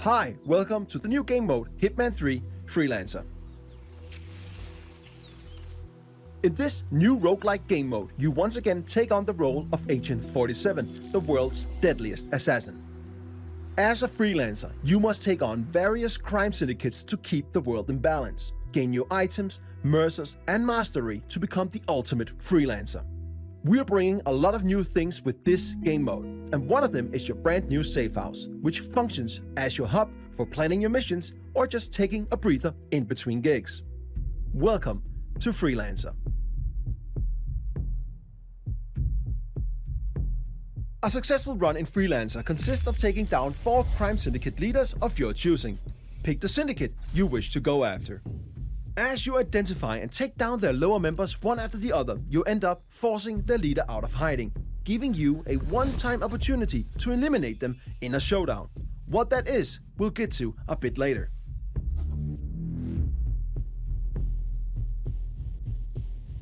Hi, welcome to the new game mode, Hitman 3 Freelancer. In this new roguelike game mode, you once again take on the role of Agent 47, the world's deadliest assassin. As a freelancer, you must take on various crime syndicates to keep the world in balance, gain new items, mercers, and mastery to become the ultimate freelancer. We're bringing a lot of new things with this game mode, and one of them is your brand new safehouse, which functions as your hub for planning your missions or just taking a breather in between gigs. Welcome to Freelancer. A successful run in Freelancer consists of taking down 4 crime syndicate leaders of your choosing. Pick the syndicate you wish to go after. As you identify and take down their lower members one after the other, you end up forcing their leader out of hiding, giving you a one-time opportunity to eliminate them in a showdown. What that is, we'll get to a bit later.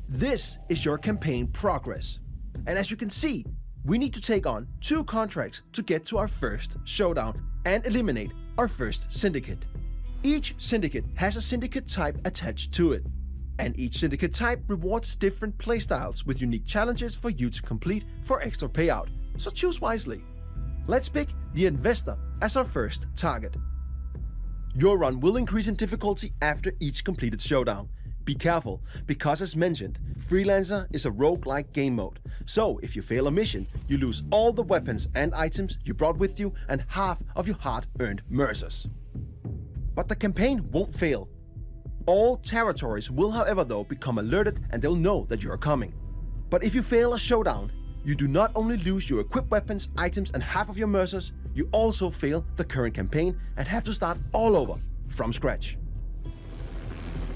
This is your campaign progress, and as you can see, we need to take on 2 contracts to get to our first showdown and eliminate our first syndicate. Each syndicate has a syndicate type attached to it, and each syndicate type rewards different playstyles with unique challenges for you to complete for extra payout, so choose wisely. Let's pick the Investor as our first target. Your run will increase in difficulty after each completed showdown. Be careful, because as mentioned, Freelancer is a roguelike game mode, so if you fail a mission, you lose all the weapons and items you brought with you and half of your hard-earned mercers. But the campaign won't fail. All territories will however though become alerted and they'll know that you are coming. But if you fail a showdown, you do not only lose your equipped weapons, items and half of your mercers, you also fail the current campaign and have to start all over from scratch.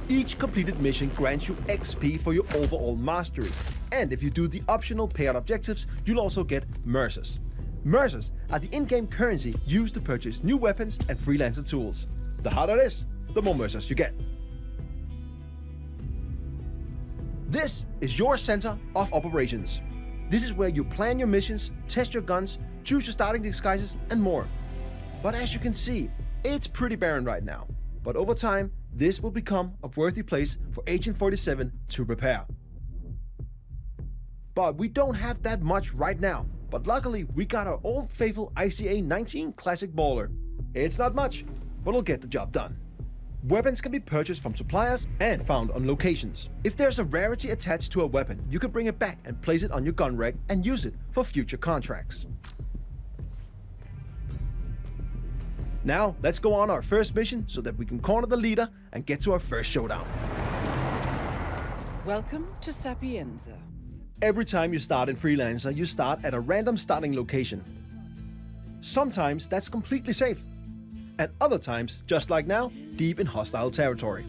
Each completed mission grants you XP for your overall mastery, and if you do the optional payout objectives, you'll also get mercers. Mercers are the in-game currency used to purchase new weapons and freelancer tools. The harder it is, the more mercers you get. This is your center of operations. This is where you plan your missions, test your guns, choose your starting disguises, and more. But as you can see, it's pretty barren right now. But over time, this will become a worthy place for Agent 47 to prepare. But we don't have that much right now, but luckily we got our old faithful ICA 19 Classic Baller. It's not much, but it'll get the job done. Weapons can be purchased from suppliers and found on locations. If there's a rarity attached to a weapon, you can bring it back and place it on your gun rack and use it for future contracts. Now, let's go on our first mission so that we can corner the leader and get to our first showdown. Welcome to Sapienza. Every time you start in Freelancer, you start at a random starting location. Sometimes that's completely safe, and other times, just like now, deep in hostile territory.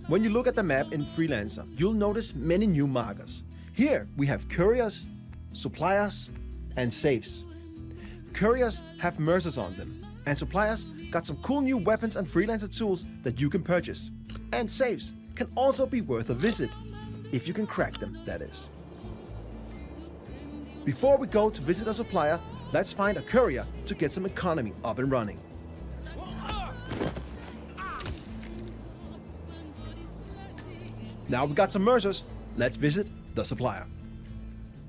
When you look at the map in Freelancer, you'll notice many new markers. Here we have couriers, suppliers, and safes. Couriers have mercers on them, and suppliers got some cool new weapons and freelancer tools that you can purchase. And safes can also be worth a visit, if you can crack them, that is. Before we go to visit a supplier, let's find a courier to get some economy up and running. Now we got some mercers, let's visit the supplier.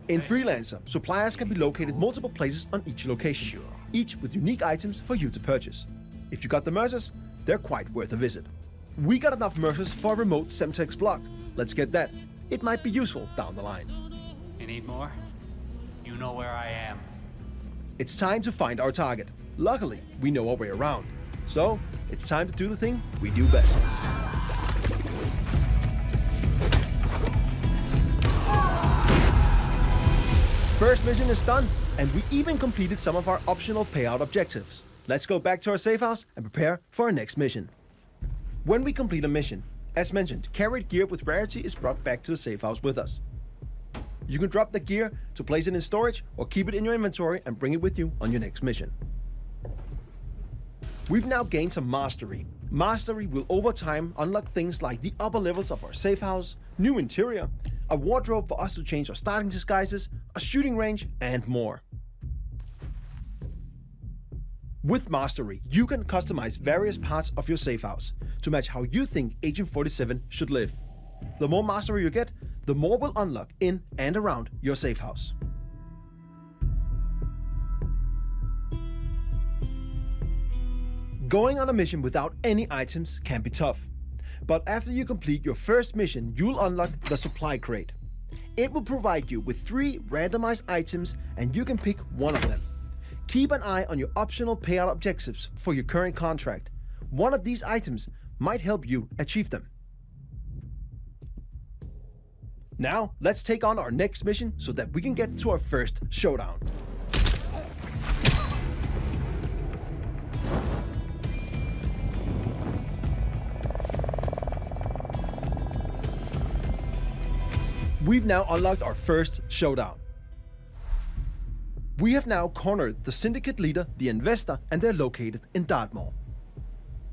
In Freelancer, suppliers can be located multiple places on each location, each with unique items for you to purchase. If you got the mercers, they're quite worth a visit. We got enough mercers for a remote Semtex block. Let's get that. It might be useful down the line. You need more? You know where I am. It's time to find our target. Luckily, we know our way around. So, it's time to do the thing we do best. First mission is done, and we even completed some of our optional payout objectives. Let's go back to our safe house and prepare for our next mission. When we complete a mission, as mentioned, carried gear with rarity is brought back to the safe house with us. You can drop the gear to place it in storage or keep it in your inventory and bring it with you on your next mission. We've now gained some mastery. Mastery will over time unlock things like the upper levels of our safe house, new interior, a wardrobe for us to change our starting disguises, a shooting range, and more. With Mastery, you can customize various parts of your safe house to match how you think Agent 47 should live. The more mastery you get, the more will unlock in and around your safe house. Going on a mission without any items can be tough. But after you complete your first mission, you'll unlock the supply crate. It will provide you with 3 randomized items and you can pick one of them. Keep an eye on your optional payout objectives for your current contract. One of these items might help you achieve them. Now, let's take on our next mission so that we can get to our first showdown. We've now unlocked our first showdown. We have now cornered the syndicate leader, the investor, and they're located in Dartmoor.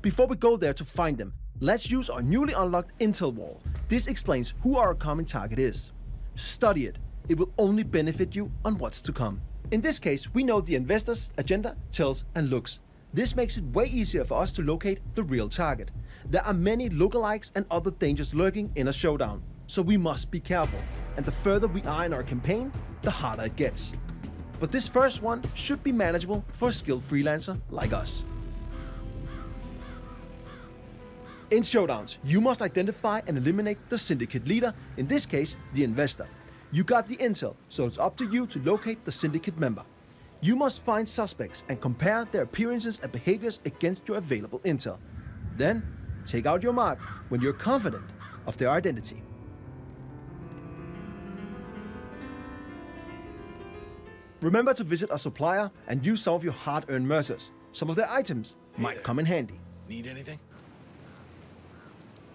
Before we go there to find them, let's use our newly unlocked intel wall. This explains who our common target is. Study it. It will only benefit you on what's to come. In this case, we know the investor's agenda, tells, and looks. This makes it way easier for us to locate the real target. There are many lookalikes and other dangers lurking in a showdown, so we must be careful. And the further we are in our campaign, the harder it gets. But this first one should be manageable for a skilled freelancer like us. In showdowns, you must identify and eliminate the syndicate leader, in this case, the investor. You got the intel, so it's up to you to locate the syndicate member. You must find suspects and compare their appearances and behaviors against your available intel. Then, take out your mark when you're confident of their identity. Remember to visit a supplier and use some of your hard-earned mercers. Some of their items might come in handy. Need anything?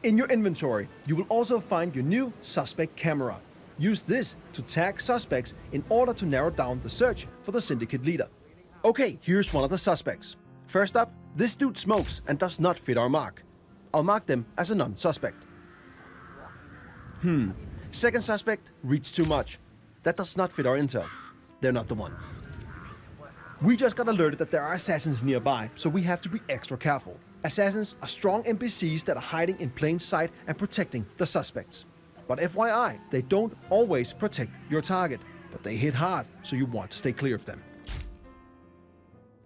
In your inventory, you will also find your new suspect camera. Use this to tag suspects in order to narrow down the search for the syndicate leader. Okay, here's one of the suspects. First up, this dude smokes and does not fit our mark. I'll mark them as a non-suspect. Second suspect reads too much. That does not fit our intel. They're not the one. We just got alerted that there are assassins nearby, so we have to be extra careful. Assassins are strong NPCs that are hiding in plain sight and protecting the suspects. But FYI, they don't always protect your target, but they hit hard, so you want to stay clear of them.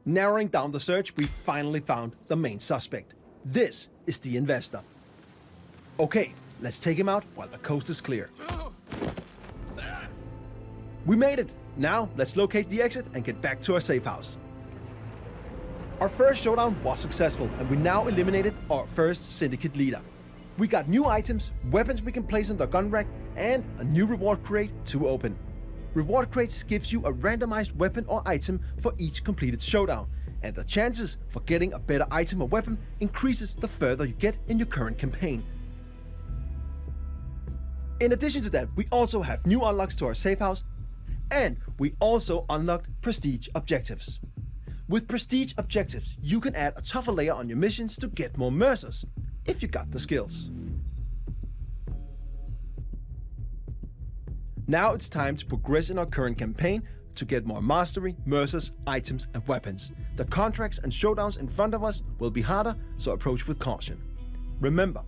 Narrowing down the search, we finally found the main suspect. This is the investor. Okay, let's take him out while the coast is clear. We made it! Now, let's locate the exit and get back to our safe house. Our first showdown was successful, and we now eliminated our first syndicate leader. We got new items, weapons we can place on the gun rack, and a new reward crate to open. Reward crates gives you a randomized weapon or item for each completed showdown, and the chances for getting a better item or weapon increases the further you get in your current campaign. In addition to that, we also have new unlocks to our safe house, and we also unlocked prestige objectives. With prestige objectives, you can add a tougher layer on your missions to get more mercers, if you got the skills. Now it's time to progress in our current campaign to get more mastery, mercers, items, and weapons. The contracts and showdowns in front of us will be harder, so approach with caution. Remember,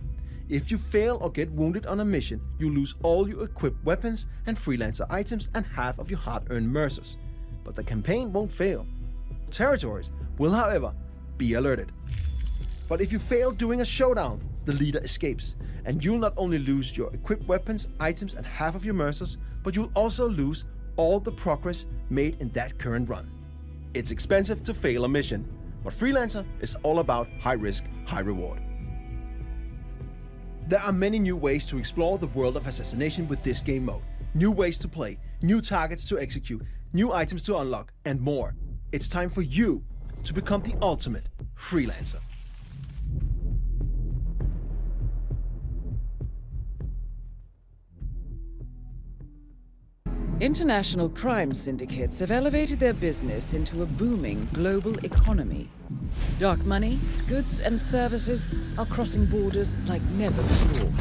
if you fail or get wounded on a mission, you lose all your equipped weapons and freelancer items and half of your hard-earned mercers. But the campaign won't fail. Territories will, however, be alerted. But if you fail during a showdown, the leader escapes, and you'll not only lose your equipped weapons, items, and half of your mercers, but you'll also lose all the progress made in that current run. It's expensive to fail a mission, but Freelancer is all about high risk, high reward. There are many new ways to explore the world of Assassination with this game mode. New ways to play, new targets to execute, new items to unlock, and more. It's time for you to become the ultimate Freelancer. International crime syndicates have elevated their business into a booming global economy. Dark money, goods and services are crossing borders like never before.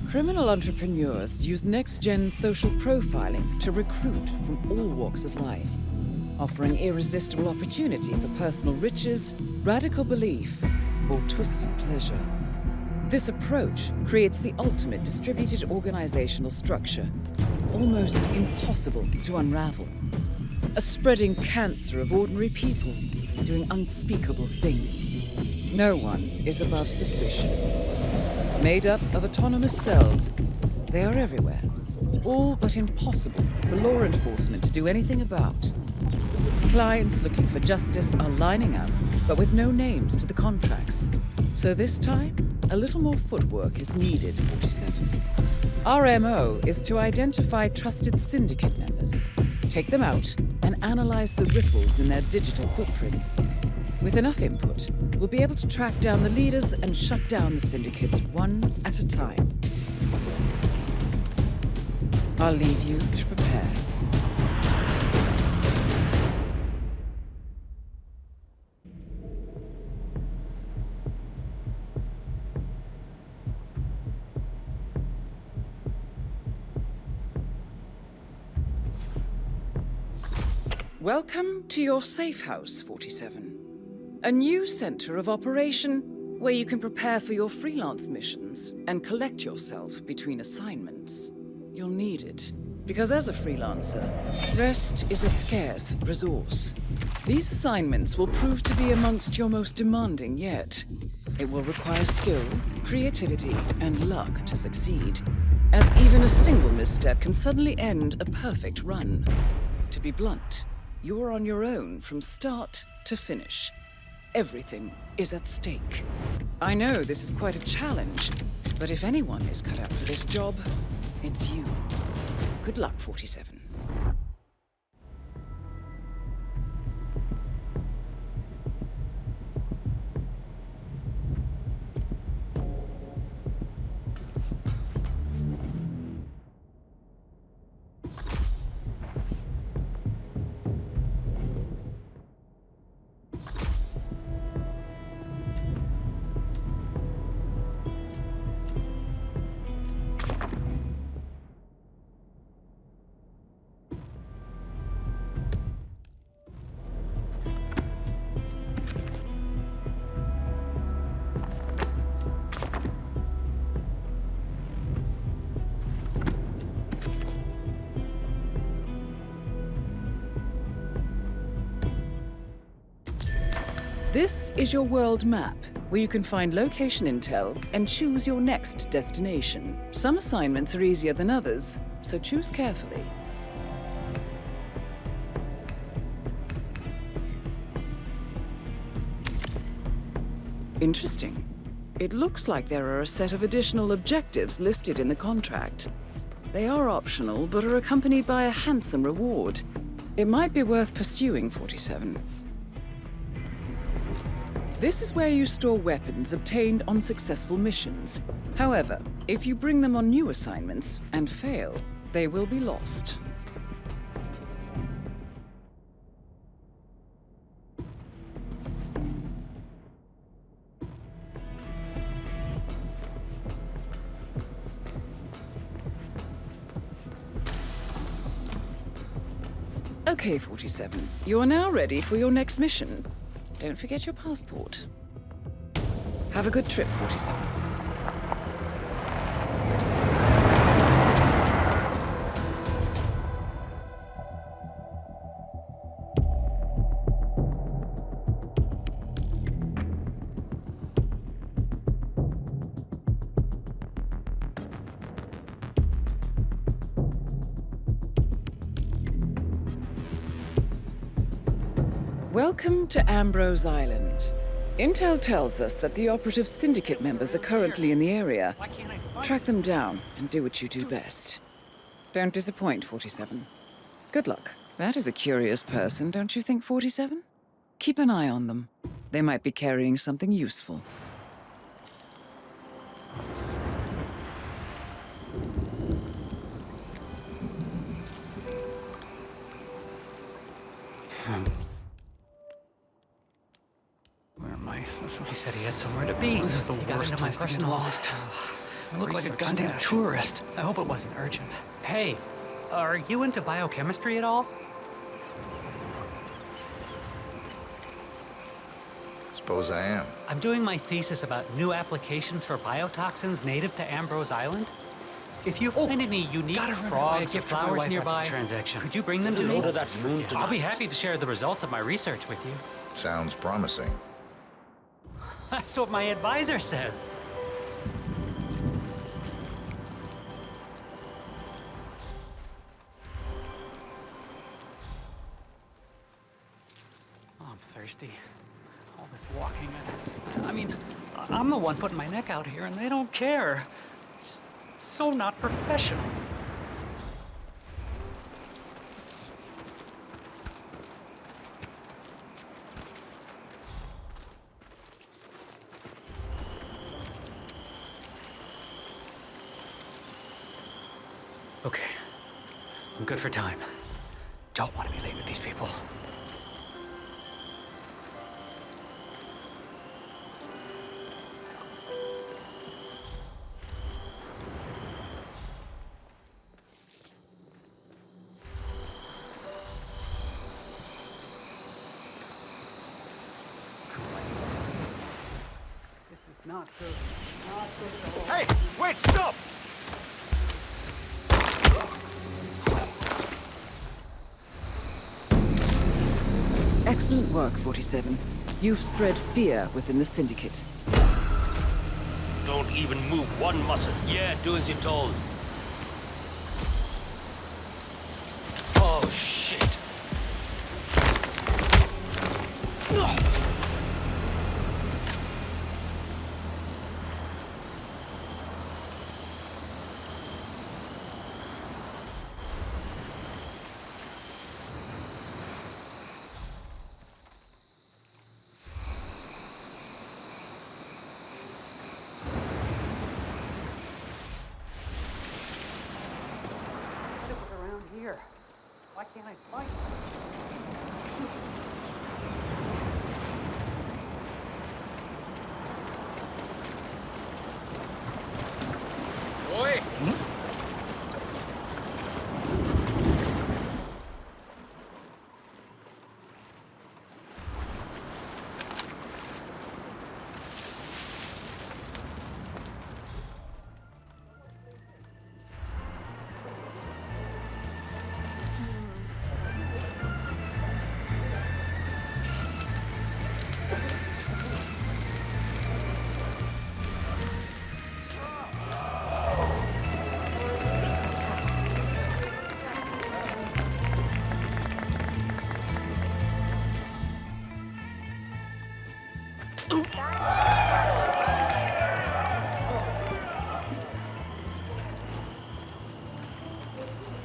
Criminal entrepreneurs use next-gen social profiling to recruit from all walks of life. offering irresistible opportunity for personal riches, radical belief, or twisted pleasure. This approach creates the ultimate distributed organizational structure, almost impossible to unravel. A spreading cancer of ordinary people doing unspeakable things. No one is above suspicion. Made up of autonomous cells, they are everywhere, all but impossible for law enforcement to do anything about. Clients looking for justice are lining up, but with no names to the contracts. So this time, a little more footwork is needed, 47. Our MO is to identify trusted syndicate members, take them out, and analyze the ripples in their digital footprints. With enough input, we'll be able to track down the leaders and shut down the syndicates one at a time. I'll leave you to prepare. Welcome to your safehouse, 47. A new center of operation where you can prepare for your freelance missions and collect yourself between assignments. You'll need it, because as a freelancer, rest is a scarce resource. These assignments will prove to be amongst your most demanding yet. It will require skill, creativity, and luck to succeed, as even a single misstep can suddenly end a perfect run. To be blunt, you're on your own from start to finish. Everything is at stake. I know this is quite a challenge, but if anyone is cut out for this job, it's you. Good luck, 47. This is your world map, where you can find location intel and choose your next destination. Some assignments are easier than others, so choose carefully. Interesting. It looks like there are a set of additional objectives listed in the contract. They are optional, but are accompanied by a handsome reward. It might be worth pursuing, 47. This is where you store weapons obtained on successful missions. However, if you bring them on new assignments and fail, they will be lost. Okay, 47. You are now ready for your next mission. Don't forget your passport. Have a good trip, 47. Welcome to Ambrose Island. Intel tells us that the operative syndicate members are currently in the area. Track them down and do what you do best. Don't disappoint, 47. Good luck. That is a curious person, don't you think, 47? Keep an eye on them. They might be carrying something useful. He said he had somewhere to be. This is the worst place to get lost. I look like a goddamn tourist. I hope it wasn't urgent. Hey, are you into biochemistry at all? Suppose I am. I'm doing my thesis about new applications for biotoxins native to Ambrose Island. If you find any unique frogs or flowers nearby, could you bring them to me? I'll be happy to share the results of my research with you. Sounds promising. That's what my advisor says. Oh, I'm thirsty. All this walking. I mean, I'm the one putting my neck out here, and they don't care. It's just so not professional. Okay. I'm good for time. Don't want to be late with these people. This is not good. Not good at all. Hey, wait, stop! Excellent work, 47. You've spread fear within the Syndicate. Don't even move one muscle. Yeah, do as you're told. Oh, shit. Around here. Why can't I find it? Oi!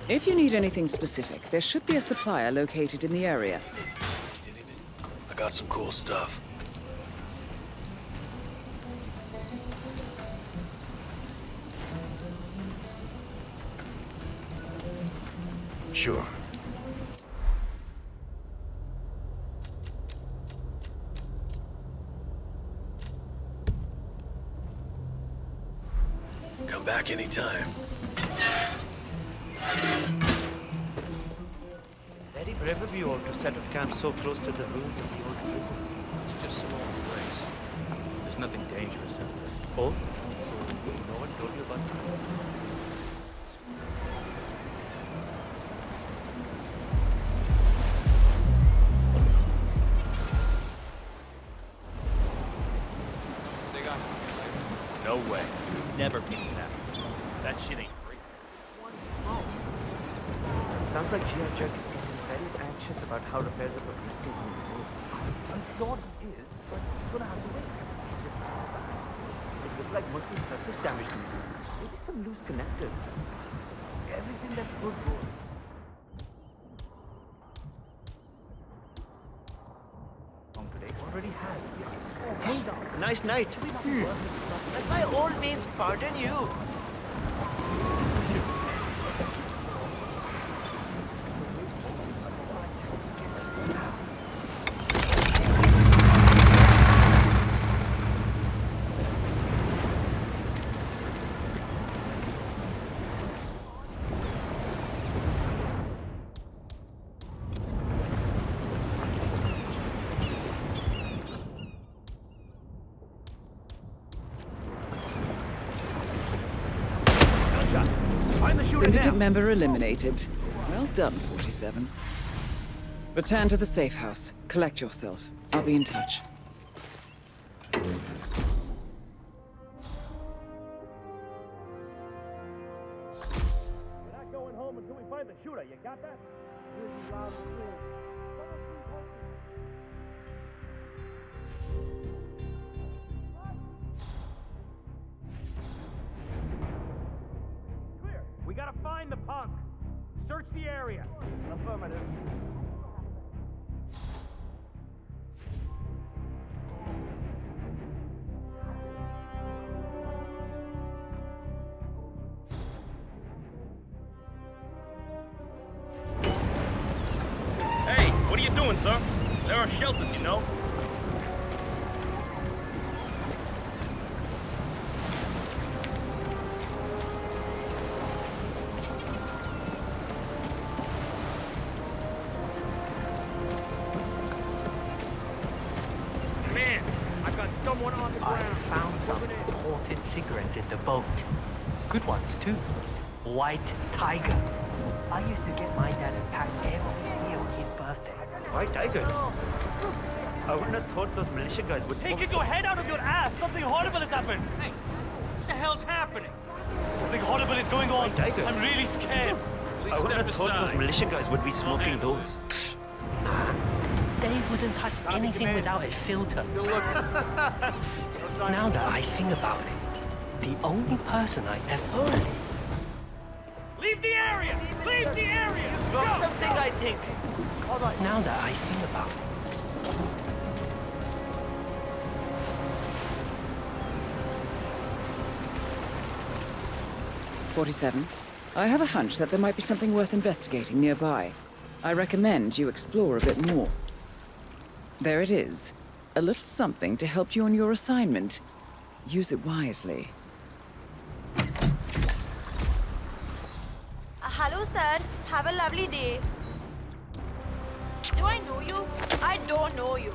If you need anything specific, there should be a supplier located in the area. I got some cool stuff. Sure. Come back anytime. Very brave of you all to set up camp so close to the ruins of the old prison. It's just some old place. There's nothing dangerous out there. Oh? So no one told you about that? No way. Never pick that. That shit ain't free. Sounds like Gia Jerk is getting very anxious about how repairs are progressing on the road. I'm sure he is, but he's gonna have to wait. It looks like mostly surface damage to me. Maybe some loose connectors. Everything that could go. Today already has. Hold on. Nice night. Let by all means pardon you. member eliminated. Well done, 47. Return to the safe house. Collect yourself. I'll be in touch. We're not going home until we find the shooter. You got that? Clear. We gotta find the punk. Search the area. Affirmative. Hey, what are you doing, sir? There are shelters, you know. Man, I got someone on the ground. I found some imported cigarettes in the boat. Good ones, too. White Tiger. I used to get my dad a pack every year on his birthday. White tigers. I wouldn't have thought those militia guys would... Take your head out of your ass! Something horrible has happened! Hey, what the hell's happening? Something horrible is going on! White tiger. I'm really scared! I wouldn't have thought those militia guys would be smoking those. They wouldn't touch anything without a filter. Now that I think about it, the only person I ever... Leave the area! Leave the area! Drop something, I think. Now that I think about it, 47. I have a hunch that there might be something worth investigating nearby. I recommend you explore a bit more. There it is. A little something to help you on your assignment. Use it wisely. Hello, sir. Have a lovely day. Do I know you? I don't know you.